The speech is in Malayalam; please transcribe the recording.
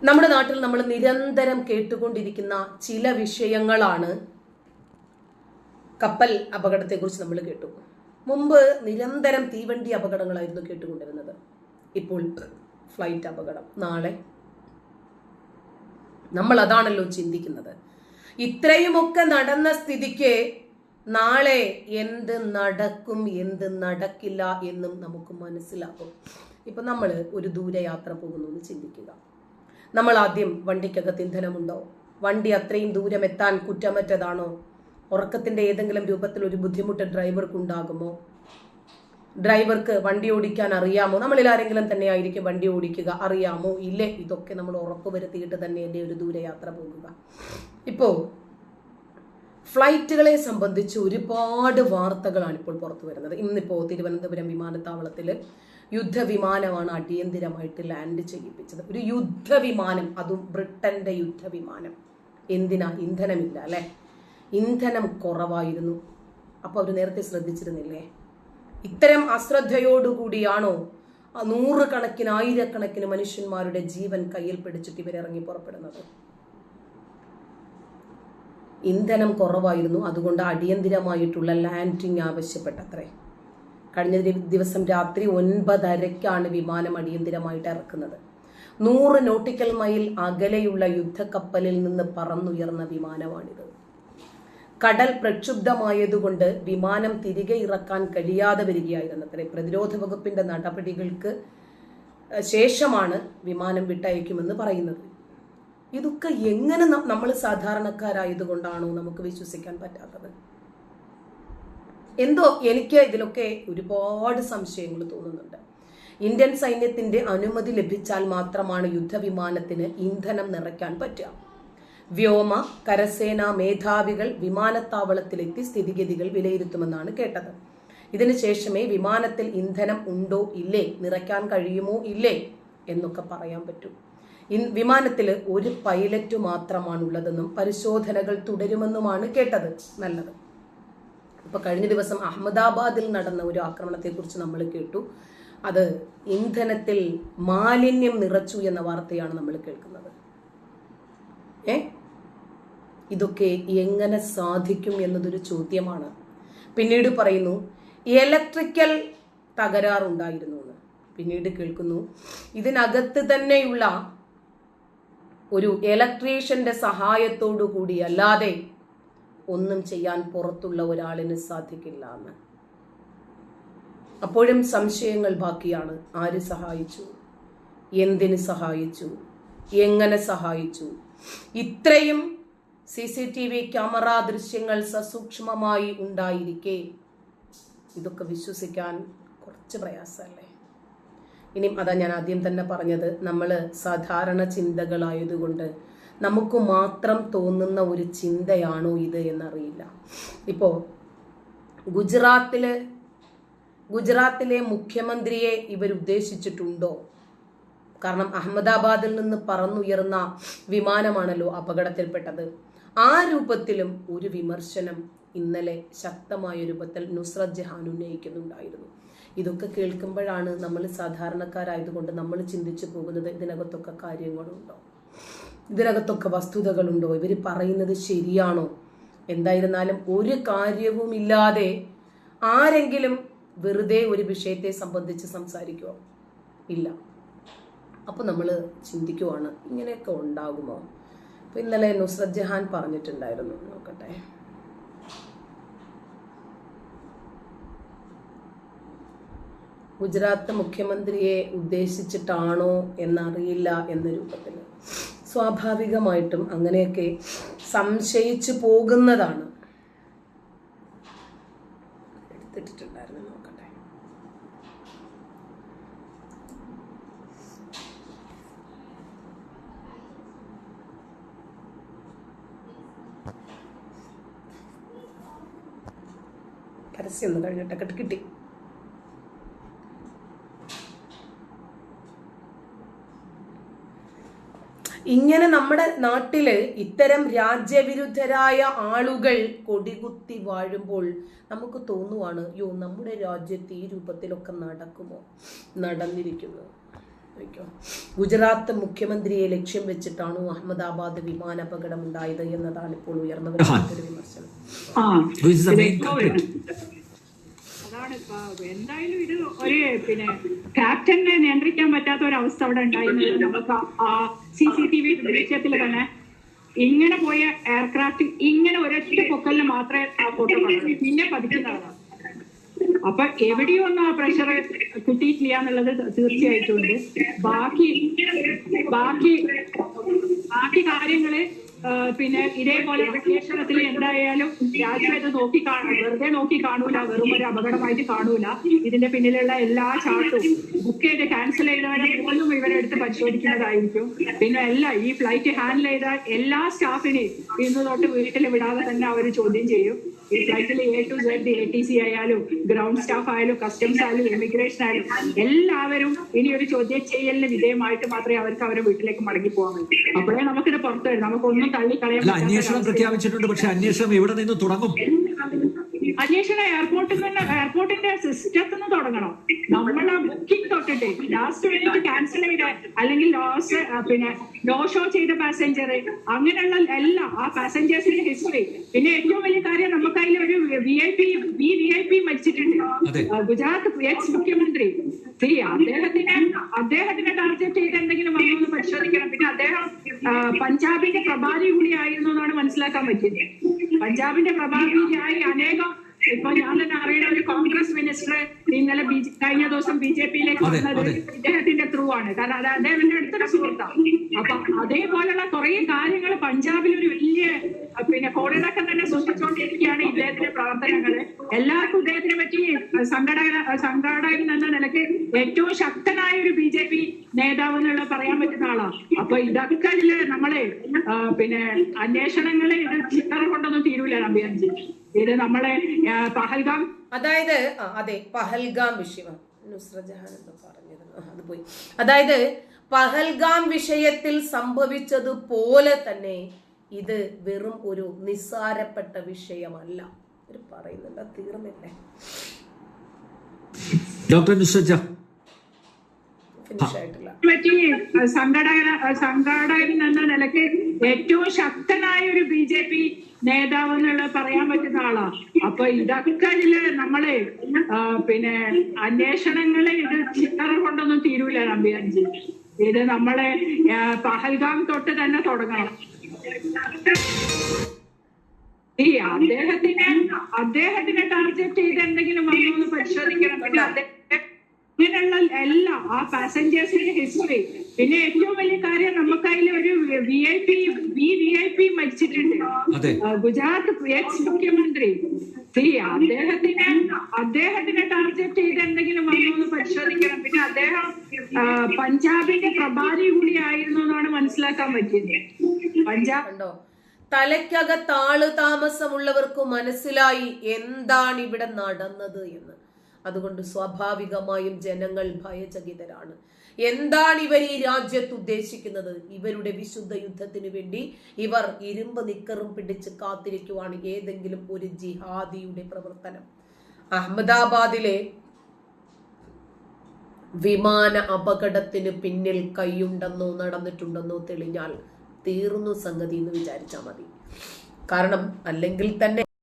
നമ്മുടെ നാട്ടിൽ നമ്മൾ നിരന്തരം കേട്ടുകൊണ്ടിരിക്കുന്ന ചില വിഷയങ്ങളാണ്. കപ്പൽ അപകടത്തെക്കുറിച്ച് നമ്മൾ കേട്ടു. മുമ്പ് നിരന്തരം തീവണ്ടി അപകടങ്ങളായിരുന്നു കേട്ടുകൊണ്ടിരുന്നത്. ഇപ്പോൾ ഫ്ലൈറ്റ് അപകടം. നാളെ നമ്മൾ അതാണല്ലോ ചിന്തിക്കുന്നത്. ഇത്രയുമൊക്കെ നടന്ന സ്ഥിതിക്ക് നാളെ എന്ത് നടക്കും എന്ത് നടക്കില്ല എന്നും നമുക്ക് മനസ്സിലാകും. ഇപ്പൊ നമ്മൾ ഒരു ദൂരയാത്ര പോകുന്നു എന്ന് ചിന്തിക്കുക. നമ്മൾ ആദ്യം വണ്ടിക്കകത്ത് ഇന്ധനമുണ്ടോ? വണ്ടി അത്രയും ദൂരം എത്താൻ കുറ്റമറ്റതാണോ? ഉറക്കത്തിന്റെ ഏതെങ്കിലും രൂപത്തിൽ ഒരു ബുദ്ധിമുട്ട് ഡ്രൈവർക്ക് ഉണ്ടാകുമോ? ഡ്രൈവർക്ക് വണ്ടി ഓടിക്കാൻ അറിയാമോ? നമ്മളിൽ ആരെങ്കിലും തന്നെ ആയിരിക്കും വണ്ടി ഓടിക്കുക. അറിയാമോ? ഇല്ലേ? ഇതൊക്കെ നമ്മൾ ഉറപ്പുവരുത്തിയിട്ട് തന്നെയല്ലേ ഒരു ദൂരയാത്ര പോകുക. ഇപ്പോ ഫ്ലൈറ്റുകളെ സംബന്ധിച്ച് ഒരുപാട് വാർത്തകളാണ് ഇപ്പോൾ പുറത്തു വരുന്നത്. ഇന്നിപ്പോ തിരുവനന്തപുരം വിമാനത്താവളത്തിൽ യുദ്ധവിമാനമാണ് അടിയന്തിരമായിട്ട് ലാൻഡ് ചെയ്യിപ്പിച്ചത്. ഒരു യുദ്ധവിമാനം, അതും ബ്രിട്ടന്റെ യുദ്ധവിമാനം. എന്തിനാ? ഇന്ധനമില്ല അല്ലെ? ഇന്ധനം കുറവായിരുന്നു. അപ്പൊ അവർ നേരത്തെ ശ്രദ്ധിച്ചിരുന്നില്ലേ? ഇത്തരം അശ്രദ്ധയോടുകൂടിയാണോ നൂറുകണക്കിന് ആയിരക്കണക്കിന് മനുഷ്യന്മാരുടെ ജീവൻ കയ്യിൽ പിടിച്ചിട്ട് ഇവരിറങ്ങി പുറപ്പെടുന്നത്? ഇന്ധനം കുറവായിരുന്നു, അതുകൊണ്ട് അടിയന്തിരമായിട്ടുള്ള ലാൻഡിങ് ആവശ്യപ്പെട്ടത്രേ. കഴിഞ്ഞ ദിവസം രാത്രി 9:30 വിമാനം അടിയന്തിരമായിട്ട് ഇറക്കുന്നത്. 100 നോട്ടിക്കൽ മൈൽ അകലെയുള്ള യുദ്ധക്കപ്പലിൽ നിന്ന് പറന്നുയർന്ന വിമാനമാണിത്. കടൽ പ്രക്ഷുബ്ധമായതുകൊണ്ട് വിമാനം തിരികെ ഇറക്കാൻ കഴിയാതെ വരികയായിരുന്നത്രേ. പ്രതിരോധ വകുപ്പിന്റെ നടപടികൾക്ക് ശേഷമാണ് വിമാനം വിട്ടയക്കുമെന്ന് പറയുന്നത്. ഇതൊക്കെ എങ്ങനെ നമ്മൾ സാധാരണക്കാരായതുകൊണ്ടാണോ നമുക്ക് വിശ്വസിക്കാൻ പറ്റാത്തത്? എന്തോ എനിക്ക് ഇതിലൊക്കെ ഒരുപാട് സംശയങ്ങൾ തോന്നുന്നുണ്ട്. ഇന്ത്യൻ സൈന്യത്തിന്റെ അനുമതി ലഭിച്ചാൽ മാത്രമാണ് യുദ്ധവിമാനത്തിന് ഇന്ധനം നിറയ്ക്കാൻ പറ്റുക. വ്യോമ കരസേന മേധാവികൾ വിമാനത്താവളത്തിലെത്തി സ്ഥിതിഗതികൾ വിലയിരുത്തുമെന്നാണ് കേട്ടത്. ഇതിനു ശേഷമേ വിമാനത്തിൽ ഇന്ധനം ഉണ്ടോ ഇല്ലേ, നിറയ്ക്കാൻ കഴിയുമോ ഇല്ലേ എന്നൊക്കെ പറയാൻ പറ്റൂ. വിമാനത്തിൽ ഒരു പൈലറ്റ് മാത്രമാണുള്ളതെന്നും പരിശോധനകൾ തുടരുമെന്നുമാണ് കേട്ടത്. നല്ലത്. ഇപ്പൊ കഴിഞ്ഞ ദിവസം അഹമ്മദാബാദിൽ നടന്ന ഒരു ആക്രമണത്തെക്കുറിച്ച് നമ്മൾ കേട്ടു. അത് ഇന്ധനത്തിൽ മാലിന്യം നിറച്ചു എന്ന വാർത്തയാണ് നമ്മൾ കേൾക്കുന്നത്. ഇതൊക്കെ എങ്ങനെ സാധിക്കും എന്നതൊരു ചോദ്യമാണ്. പിന്നീട് പറയുന്നു ഇലക്ട്രിക്കൽ തകരാറുണ്ടായിരുന്നു എന്ന്. പിന്നീട് കേൾക്കുന്നു ഇതിനകത്ത് തന്നെയുള്ള ഒരു ഇലക്ട്രീഷ്യന്റെ സഹായത്തോടു കൂടി അല്ലാതെ ഒന്നും ചെയ്യാൻ പുറത്തുള്ള ഒരാളിന് സാധിക്കില്ല എന്ന്. അപ്പോഴും സംശയങ്ങൾ ബാക്കിയാണ്. ആര് സഹായിച്ചു? എന്തിന് സഹായിച്ചു? എങ്ങനെ സഹായിച്ചു? ഇത്രയും CCTV ക്യാമറ ദൃശ്യങ്ങൾ സസൂക്ഷ്മമായി ഉണ്ടായിരിക്കെ ഇതൊക്കെ വിശ്വസിക്കാൻ കുറച്ച് പ്രയാസമല്ലേ? ഇനിയും അതാ ഞാൻ ആദ്യം തന്നെ പറഞ്ഞത്, നമ്മൾ സാധാരണ ചിന്തകളായതുകൊണ്ട് നമുക്ക് മാത്രം തോന്നുന്ന ഒരു ചിന്തയാണോ ഇത് എന്നറിയില്ല. ഇപ്പോ ഗുജറാത്തിലെ മുഖ്യമന്ത്രിയെ ഇവർ ഉദ്ദേശിച്ചിട്ടുണ്ടോ? കാരണം അഹമ്മദാബാദിൽ നിന്ന് പറന്നുയർന്ന വിമാനമാണല്ലോ അപകടത്തിൽപ്പെട്ടത്. ആ രൂപത്തിലും ഒരു വിമർശനം ഇന്നലെ ശക്തമായ രൂപത്തിൽ നുസ്രത് ജഹാൻ ഉന്നയിക്കുന്നുണ്ടായിരുന്നു. ഇതൊക്കെ കേൾക്കുമ്പോഴാണ് നമ്മൾ സാധാരണക്കാരായതുകൊണ്ട് നമ്മൾ ചിന്തിച്ചു പോകുന്നത്, ഇതിനകത്തൊക്കെ കാര്യങ്ങളുണ്ടോ, ഇതിനകത്തൊക്കെ വസ്തുതകളുണ്ടോ, ഇവർ പറയുന്നത് ശരിയാണോ? എന്തായിരുന്നാലും ഒരു കാര്യവുമില്ലാതെ ആരെങ്കിലും വെറുതെ ഒരു വിഷയത്തെ സംബന്ധിച്ച് സംസാരിക്കുമോ? ഇല്ല. അപ്പൊ നമ്മൾ ചിന്തിക്കുവാണ് ഇങ്ങനെയൊക്കെ ഉണ്ടാകുമോ? അപ്പൊ ഇന്നലെ നുസ്രത് ജഹാൻ പറഞ്ഞിട്ടുണ്ടായിരുന്നു. നോക്കട്ടെ. ഗുജറാത്ത് മുഖ്യമന്ത്രിയെ ഉദ്ദേശിച്ചിട്ടാണോ എന്നറിയില്ല എന്ന രൂപത്തിൽ. സ്വാഭാവികമായിട്ടും അങ്ങനെയൊക്കെ സംശയിച്ചു പോകുന്നതാണ്. എടുത്തിട്ടുണ്ടായിരുന്നു. നോക്കട്ടെ. പരസ്യം ഒന്ന് കഴിഞ്ഞിട്ടൊക്കെ കിട്ടി. ഇങ്ങനെ നമ്മുടെ നാട്ടില് ഇത്തരം രാജ്യവിരുദ്ധരായ ആളുകൾ കൊടികുത്തി വാഴുമ്പോൾ നമുക്ക് തോന്നുവാണ്, യോ നമ്മുടെ രാജ്യത്ത് ഈ രൂപത്തിലൊക്കെ നടക്കുമോ? നടന്നിരിക്കുന്നു. ഗുജറാത്ത് മുഖ്യമന്ത്രിയെ ലക്ഷ്യം വെച്ചിട്ടാണോ അഹമ്മദാബാദ് വിമാന അപകടം ഉണ്ടായത് എന്നതാണ് ഇപ്പോൾ ഉയർന്നു വരുന്ന ഒരു വിമർശനം. അതാണ് എന്തായാലും ഇത് ഒരു ക്യാപ്റ്റനെ നിയന്ത്രിക്കാൻ പറ്റാത്ത ഒരു അവസ്ഥ അവിടെ ഉണ്ടായിരുന്നത്. നമുക്ക് ആ CCTV ദൃശ്യത്തിൽ തന്നെ ഇങ്ങനെ പോയ എയർക്രാഫ്റ്റ് ഇങ്ങനെ ഒരൊറ്റ പൊക്കലിന് മാത്രമേ ആ ഫോട്ടോ കാണൂ, പിന്നെ പതിക്കുന്നതാണ്. അപ്പൊ എവിടെയോ ഒന്നും ആ പ്രഷർ കിട്ടിയിട്ടില്ല എന്നുള്ളത് തീർച്ചയായിട്ടും ഉണ്ട്. ബാക്കി കാര്യങ്ങള് ഇതേപോലെ അന്വേഷണത്തിൽ എന്തായാലും രാജ്യം വെറുതെ നോക്കി കാണൂല, വെറും ഒരു അപകടമായിട്ട് കാണൂല. ഇതിന്റെ പിന്നിലുള്ള എല്ലാ ചാർട്ടും ബുക്ക് ചെയ്ത് ക്യാൻസൽ ചെയ്തവരെ പോലും ഇവരെടുത്ത് പരിശോധിക്കുന്നതായിരിക്കും. പിന്നെ ഈ ഫ്ലൈറ്റ് ഹാൻഡിൽ ചെയ്ത എല്ലാ സ്റ്റാഫിനെയും ഇന്ന് തൊട്ട് വീട്ടിൽ വിടാതെ തന്നെ അവർ ചോദ്യം ചെയ്യും. ഈ ഫ്ലൈറ്റിൽ A to Z ATC ആയാലും ഗ്രൗണ്ട് സ്റ്റാഫ് ആയാലും കസ്റ്റംസ് ആയാലും ഇമിഗ്രേഷൻ ആയാലും എല്ലാവരും ഇനി ഒരു ചോദ്യം ചെയ്യലിന് വിധേയമായിട്ട് മാത്രമേ അവർക്ക് അവരുടെ വീട്ടിലേക്ക് മടങ്ങി പോകാൻ പറ്റൂ. അപ്പോഴേ നമുക്കിത് പുറത്തു വരും. നമുക്കൊന്നും തള്ളിക്കളയാൻ. അന്വേഷണം പ്രഖ്യാപിച്ചിട്ടുണ്ട്, പക്ഷെ അന്വേഷണം എവിടെ നിന്ന് തുടങ്ങും? അന്വേഷണം എയർപോർട്ടിന്റെ സിസ്റ്റത്തിൽ നിന്ന് തുടങ്ങണം. നമ്മളെ ബുക്കിംഗ് തൊട്ടിട്ട് ലാസ്റ്റ് മിനിറ്റ് ക്യാൻസൽ ചെയ്ത അല്ലെങ്കിൽ നോ ഷോ ചെയ്ത പാസഞ്ചർ അങ്ങനെയുള്ള എല്ലാം ആ പാസഞ്ചേഴ്സിന്റെ ഹിസ്റ്ററി. പിന്നെ ഏറ്റവും വലിയ കാര്യം നമുക്ക് അതിൽ ഒരു VIP മരിച്ചിട്ടുണ്ട്. ഗുജറാത്ത് എക്സ് മുഖ്യമന്ത്രി അദ്ദേഹത്തിനെ ടാർഗറ്റ് ചെയ്ത് എന്തെങ്കിലും വന്നു പരിശോധിക്കണം. പിന്നെ അദ്ദേഹം പഞ്ചാബിന്റെ പ്രഭാരി കൂടി ആയിരുന്നു എന്നാണ് മനസ്സിലാക്കാൻ പറ്റിയത്. പഞ്ചാബിന്റെ പ്രഭാരിയായി അനേകം ഇപ്പൊ ഞാൻ തന്നെ അറിയുന്ന ഒരു കോൺഗ്രസ് മിനിസ്റ്റർ ഇന്നലെ കഴിഞ്ഞ ദിവസം BJPയിലേക്ക് വന്നത് ഇദ്ദേഹത്തിന്റെ ത്രൂ ആണ്. കാരണം അത് അദ്ദേഹത്തിന്റെ അടുത്തൊരു സുഹൃത്താണ്. അപ്പൊ അതേപോലെയുള്ള കുറെ കാര്യങ്ങൾ പഞ്ചാബിൽ ഒരു വലിയ കോടിടക്കം തന്നെ സൃഷ്ടിച്ചുകൊണ്ടിരിക്കുകയാണ് ഇദ്ദേഹത്തിന്റെ പ്രവർത്തനങ്ങള്. എല്ലാവർക്കും ഇദ്ദേഹത്തിനെ പറ്റി സംഘാടകൻ എന്ന നിലയ്ക്ക് ഏറ്റവും ശക്തനായ ഒരു BJP നേതാവ് എന്നുള്ള പറയാൻ പറ്റുന്ന ആളാണ്. അപ്പൊ ഇതൊക്കെ നമ്മള് അന്വേഷണങ്ങള് ഇത് ചില്ലറ കൊണ്ടൊന്നും തീരൂല നമ്പ്യാൻജി. ഇത് നമ്മളെ പഹൽഗാം, അതായത് അതെ പഹൽഗാം വിഷയം നുസ്രജഹാൻ എന്ന് പറഞ്ഞിരുന്നു, അത് പോയി. അതായത് പഹൽഗാം വിഷയത്തിൽ സംഭവിച്ചതുപോലെ തന്നെ ഇത് വെറും ഒരു നിസ്സാരപ്പെട്ട വിഷയമല്ല. ഒരു പറയുന്നുണ്ട്, തീർന്നില്ലേ ഡോക്ടർ നുസ്രജ? ഫിനിഷ് ആയിട്ടില്ല. സംഘാടകൻ എന്ന നിലയ്ക്ക് ഏറ്റവും ശക്തനായ ഒരു BJP നേതാവ് എന്നുള്ള പറയാൻ പറ്റുന്ന ആളാണ്. അപ്പൊ ഇതൊക്കെ നമ്മള് അന്വേഷണങ്ങള് ഇത് ചില്ലറ കൊണ്ടൊന്നും തീരൂല നമ്പ്യാൻജി. ഇത് നമ്മളെ പഹൽഗാം തൊട്ട് തന്നെ തുടങ്ങണം. അദ്ദേഹത്തിനെ ടാർഗറ്റ് ചെയ്ത് എന്തെങ്കിലും വന്നു എന്ന് പരിശോധിക്കണം. പിന്നെ ഇങ്ങനെയുള്ള എല്ലാം ആ പാസഞ്ചേഴ്സിന്റെ ഹിസ്റ്ററി. പിന്നെ ഏറ്റവും വലിയ കാര്യം നമുക്ക് അതിൽ ഒരു VIP മരിച്ചിട്ടുണ്ട്. ഗുജറാത്ത് എക്സ് മുഖ്യമന്ത്രി അദ്ദേഹത്തിനെ ടാർഗറ്റ് ചെയ്ത് എന്തെങ്കിലും വന്നു എന്ന് പരിശോധിക്കണം. പിന്നെ അദ്ദേഹം പഞ്ചാബിന്റെ പ്രഭാരി കൂടി ആയിരുന്നു എന്നാണ് മനസ്സിലാക്കാൻ പറ്റിയത്. പഞ്ചാബ് തലയ്ക്കകത്ത് ആള് താമസമുള്ളവർക്ക് മനസ്സിലായി എന്താണ് ഇവിടെ നടന്നത് എന്ന്. അതുകൊണ്ട് സ്വാഭാവികമായും ജനങ്ങൾ ഭയചകിതരാണ്. എന്താണ് ഇവർ ഈ രാജ്യത്ത് ഉദ്ദേശിക്കുന്നത്? ഇവരുടെ വിശുദ്ധ യുദ്ധത്തിന് വേണ്ടി ഇവർ ഇരുമ്പ് നിക്കറും പിടിച്ച് കാത്തിരിക്കുവാണ് ഏതെങ്കിലും ഒരു ജിഹാദിയുടെ പ്രവർത്തനം. അഹമ്മദാബാദിലെ വിമാന അപകടത്തിന് പിന്നിൽ കൈയുണ്ടെന്നോ നടന്നിട്ടുണ്ടെന്നോ തെളിഞ്ഞാൽ തീർന്നു സംഗതി എന്ന് വിചാരിച്ചാൽ മതി. കാരണം അല്ലെങ്കിൽ തന്നെ